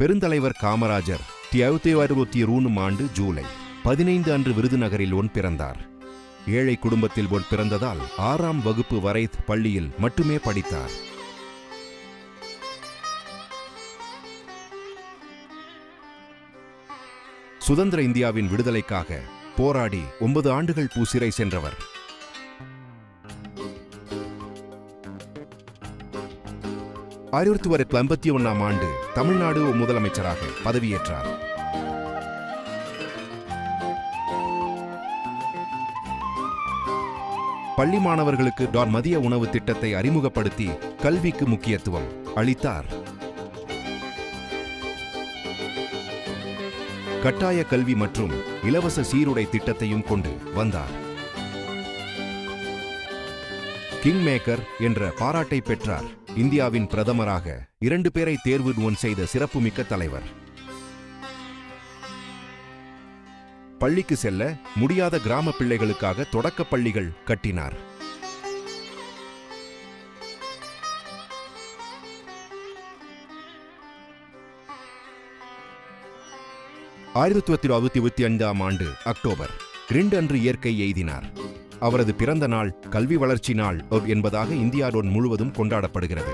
பெருந்தலைவர் காமராஜர் 1920 ஆண்டு ஜூலை 15 அன்று விருதுநகரில் பிறந்தார். ஏழை குடும்பத்தில் பிறந்ததால் 6ஆம் வகுப்பு வரை பள்ளியில் மட்டுமே படித்தார். சுதந்திர இந்தியாவின் விடுதலைக்காக போராடி 9 ஆண்டுகள் சிறை சென்றவர். 1951 ஆண்டு தமிழ்நாடு முதலமைச்சராக பதவியேற்றார். பள்ளி மாணவர்களுக்கு மதிய உணவு திட்டத்தை அறிமுகப்படுத்தி கல்விக்கு முக்கியத்துவம் அளித்தார். கட்டாய கல்வி மற்றும் இலவச சீருடை திட்டத்தையும் கொண்டு வந்தார். கிங் மேக்கர் என்ற பாராட்டை பெற்றார். இந்தியாவின் பிரதமராக 2 பேரை தேர்வு செய்த சிறப்புமிக்க தலைவர். பள்ளிக்கு செல்ல முடியாத கிராம பிள்ளைகளுக்காக தொடக்க பள்ளிகள் கட்டினார். ஆண்டு அக்டோபர் 2 அன்று இயற்கை எய்தினார். அவரது பிறந்த நாள் கல்வி வளர்ச்சி நாள் என்பதாக இந்தியா முழுவதும் கொண்டாடப்படுகிறது.